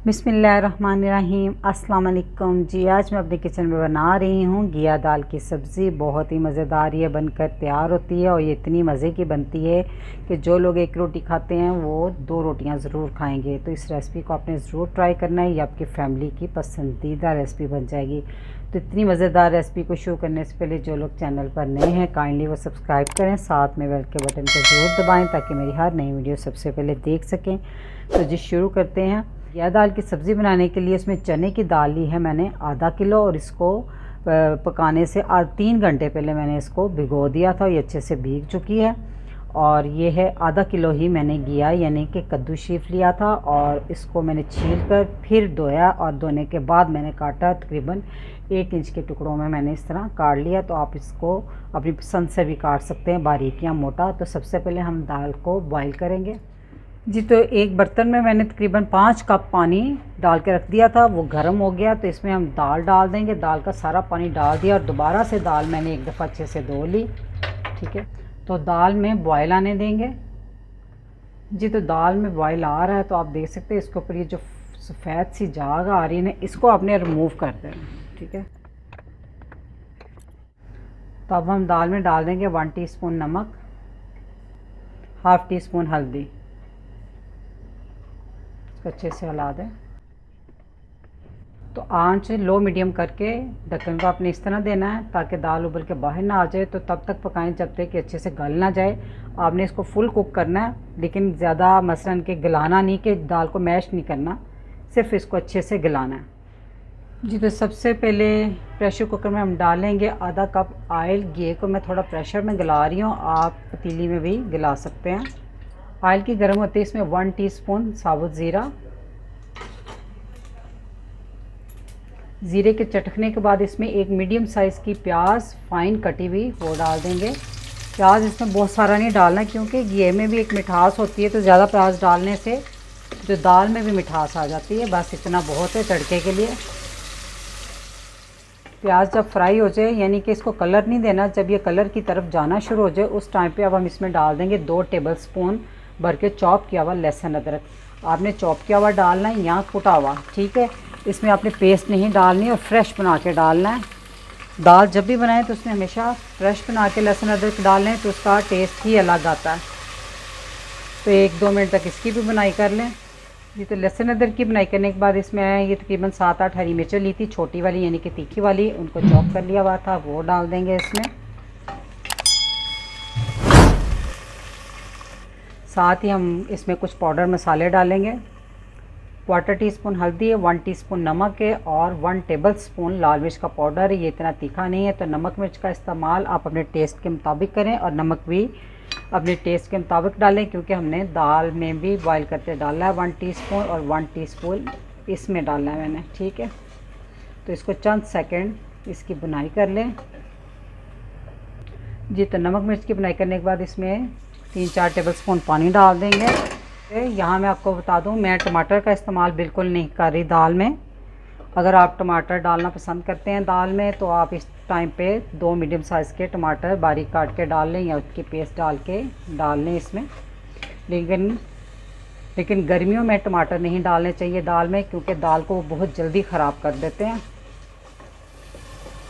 बिस्मिल्लाहिर्रहमानिर्रहीम। अस्सलाम वालेकुम जी। आज मैं अपने किचन में बना रही हूँ घिया दाल की सब्ज़ी। बहुत ही मज़ेदार ये बनकर तैयार होती है और ये इतनी मज़े की बनती है कि जो लोग एक रोटी खाते हैं वो दो रोटियाँ ज़रूर खाएंगे। तो इस रेसिपी को आपने ज़रूर ट्राई करना है, ये आपकी फ़ैमिली की पसंदीदा रेसिपी बन जाएगी। तो इतनी मज़ेदार रेसिपी को शुरू करने से पहले जो लोग चैनल पर नए हैं काइंडली वो सब्सक्राइब करें, साथ में बेल के बटन को ज़रूर दबाएँ ताकि मेरी हर नई वीडियो सबसे पहले देख सकें। तो जी शुरू करते हैं। घिया दाल की सब्ज़ी बनाने के लिए इसमें चने की दाल ली है मैंने आधा किलो, और इसको पकाने से 3 घंटे पहले मैंने इसको भिगो दिया था। ये अच्छे से भीग चुकी है। और ये है आधा किलो ही मैंने घिया यानी कि कद्दू शीफ लिया था, और इसको मैंने छील कर फिर धोया, और धोने के बाद मैंने काटा। तकरीबन 1 इंच के टुकड़ों में मैंने इस तरह काट लिया। तो आप इसको अपनी पसंद से भी काट सकते हैं, बारीक या मोटा। तो सबसे पहले हम दाल को बॉईल करेंगे जी। तो एक बर्तन में मैंने तकरीबन 5 कप पानी डाल के रख दिया था, वो गर्म हो गया। तो इसमें हम दाल डाल देंगे। दाल का सारा पानी डाल दिया और दोबारा से दाल मैंने एक दफ़ा अच्छे से धो ली। ठीक है, तो दाल में बॉयल आने देंगे जी। तो दाल में बॉयल आ रहा है तो आप देख सकते हैं इसके ऊपर ये जो सफ़ेद सी झाग आ रही है ना, इसको आपने रिमूव कर देना। ठीक है, तो अब हम दाल में डाल देंगे 1 टीस्पून नमक, हाफ़ टी स्पून हल्दी। अच्छे से हिला दें। तो आंच लो मीडियम करके ढक्कन को आपने इस तरह देना है ताकि दाल उबल के बाहर ना आ जाए। तो तब तक पकाएं जब तक कि अच्छे से गल ना जाए। आपने इसको फुल कुक करना है, लेकिन ज़्यादा मसलन के गलाना नहीं, कि दाल को मैश नहीं करना, सिर्फ इसको अच्छे से गलाना है जी। तो सबसे पहले प्रेशर कुकर में हम डालेंगे आधा कप ऑयल। घी को मैं थोड़ा प्रेशर में गला रही हूँ, आप पतीली में भी गला सकते हैं। ऑयल की गर्म होती है इसमें 1 टीस्पून साबुत ज़ीरा। ज़ीरे के चटकने के बाद इसमें एक मीडियम साइज़ की प्याज फाइन कटी हुई वो डाल देंगे। प्याज इसमें बहुत सारा नहीं डालना, क्योंकि घी में भी एक मिठास होती है, तो ज़्यादा प्याज डालने से जो दाल में भी मिठास आ जाती है। बस इतना बहुत है तड़के के लिए। प्याज जब फ्राई हो जाए, यानी कि इसको कलर नहीं देना, जब ये कलर की तरफ जाना शुरू हो जाए उस टाइम पे अब हम इसमें डाल देंगे 2 टेबलस्पून भर के चॉप किया हुआ लहसुन अदरक। आपने चॉप किया हुआ डालना है या कुटा हुआ, ठीक है। इसमें आपने पेस्ट नहीं डालनी और फ्रेश बना के डालना है। दाल जब भी बनाएं तो उसमें हमेशा फ्रेश बना के लहसुन अदरक डाल लें, तो उसका टेस्ट ही अलग आता है। तो 1-2 मिनट तक इसकी भी बनाई कर लें जी। तो लहसुन अदरक की बनाई करने के बाद इसमें ये तकरीबन 7-8 हरी मिर्चें ली थी, छोटी वाली यानी कि तीखी वाली, उनको चॉप कर लिया हुआ था, वो डाल देंगे इसमें। साथ ही हम इसमें कुछ पाउडर मसाले डालेंगे। 1/4 टीस्पून हल्दी है, 1 टीस्पून नमक है, और 1 टेबलस्पून लाल मिर्च का पाउडर है। ये इतना तीखा नहीं है, तो नमक मिर्च का इस्तेमाल आप अपने टेस्ट के मुताबिक करें, और नमक भी अपने टेस्ट के मुताबिक डालें, क्योंकि हमने दाल में भी बॉईल करते डाला है 1 टीस्पून, और 1 टीस्पून इसमें डालना है मैंने। ठीक है, तो इसको चंद सेकंड इसकी बुनाई कर लें जी। तो नमक मिर्च की बुनाई करने के बाद इसमें 3-4 टेबलस्पून पानी डाल देंगे। यहाँ मैं आपको बता दूँ, मैं टमाटर का इस्तेमाल बिल्कुल नहीं कर रही दाल में। अगर आप टमाटर डालना पसंद करते हैं दाल में, तो आप इस टाइम पे 2 मीडियम साइज़ के टमाटर बारीक काट के डाल लें, या उसकी पेस्ट डाल के डाल लें इसमें। लेकिन गर्मियों में टमाटर नहीं डालने चाहिए दाल में, क्योंकि दाल को वो बहुत जल्दी ख़राब कर देते हैं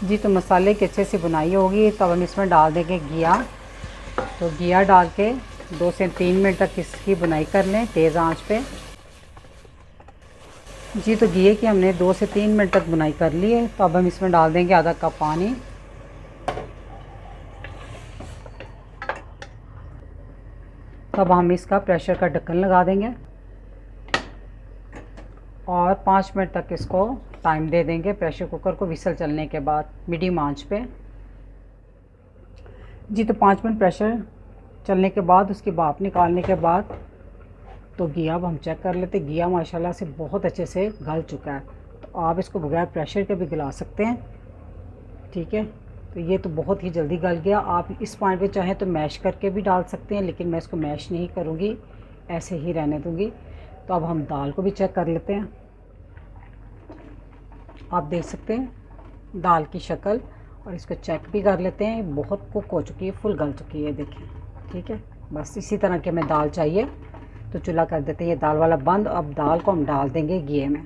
जी। तो मसाले की अच्छे से बुनाई होगी, तब हम इसमें डाल देंगे घिया। तो घिया डाल के 2 से 3 मिनट तक इसकी बुनाई कर लें तेज़ आंच पे जी। तो घिये की हमने 2 से 3 मिनट तक बुनाई कर ली है। तो अब हम इसमें डाल देंगे आधा कप पानी। तब हम इसका प्रेशर का ढक्कन लगा देंगे और 5 मिनट तक इसको टाइम दे देंगे प्रेशर कुकर को विसल चलने के बाद मीडियम आंच पे जी। तो 5 मिनट प्रेशर चलने के बाद उसकी भाप निकालने के बाद तो घिया अब हम चेक कर लेते। घिया माशाल्लाह से बहुत अच्छे से गल चुका है, तो आप इसको बगैर प्रेशर के भी गला सकते हैं। ठीक है, तो ये तो बहुत ही जल्दी गल गया। आप इस पॉइंट पे चाहें तो मैश करके भी डाल सकते हैं, लेकिन मैं इसको मैश नहीं करूँगी, ऐसे ही रहने दूँगी। तो अब हम दाल को भी चेक कर लेते हैं। आप देख सकते हैं दाल की शक्ल, और इसको चेक भी कर लेते हैं। बहुत कुक हो चुकी है, फुल गल चुकी है, देखिए। ठीक है, बस इसी तरह की हमें दाल चाहिए। तो चूल्हा कर देते हैं ये दाल वाला बंद। अब दाल को हम डाल देंगे घी में।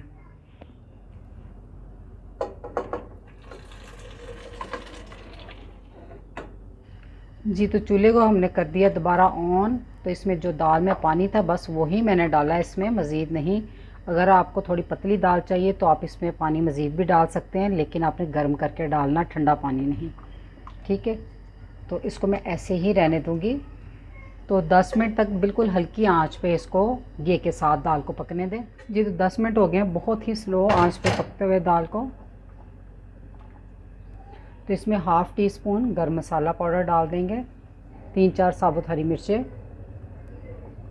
जी तो चूल्हे को हमने कर दिया दोबारा ऑन। तो इसमें जो दाल में पानी था बस वही मैंने डाला है, इसमें मज़ीद नहीं। अगर आपको थोड़ी पतली दाल चाहिए तो आप इसमें पानी मज़ीद भी डाल सकते हैं, लेकिन आपने गर्म करके डालना, ठंडा पानी नहीं। ठीक है, तो इसको मैं ऐसे ही रहने दूँगी। तो 10 मिनट तक बिल्कुल हल्की आंच पे इसको घी के साथ दाल को पकने दें। जी तो 10 मिनट हो गए, बहुत ही स्लो आंच पे पकते हुए दाल को। तो इसमें हाफ़ टी स्पून गर्म मसाला पाउडर डाल देंगे, 3-4 साबुत हरी मिर्चें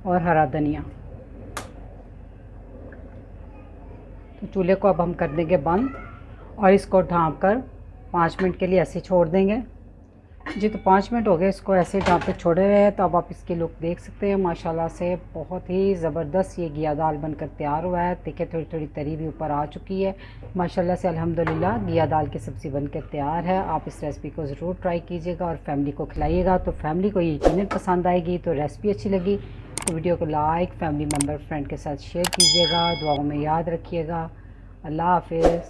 और हरा धनिया। तो चूल्हे को अब हम कर देंगे बंद और इसको ढाँप कर 5 मिनट के लिए ऐसे छोड़ देंगे। जी तो 5 मिनट हो गए इसको ऐसे ढाँप पे छोड़े हुए हैं। तो अब आप इसकी लुक देख सकते हैं, माशाल्लाह से बहुत ही ज़बरदस्त ये घिया दाल बनकर तैयार हुआ है। देखिए थोड़ी थोड़ी तरी भी ऊपर आ चुकी है माशाल्लाह से। अल्हम्दुलिल्लाह घिया दाल की सब्ज़ी बनकर तैयार है। आप इस रेसिपी को ज़रूर ट्राई कीजिएगा और फैमिली को खिलाइएगा। तो फैमिली को यकीनन पसंद आएगी। तो रेसिपी अच्छी लगी तो वीडियो को लाइक, फैमिली मेम्बर, फ्रेंड के साथ शेयर कीजिएगा। दुआओं में याद रखिएगा। अल्लाह हाफ़िज़।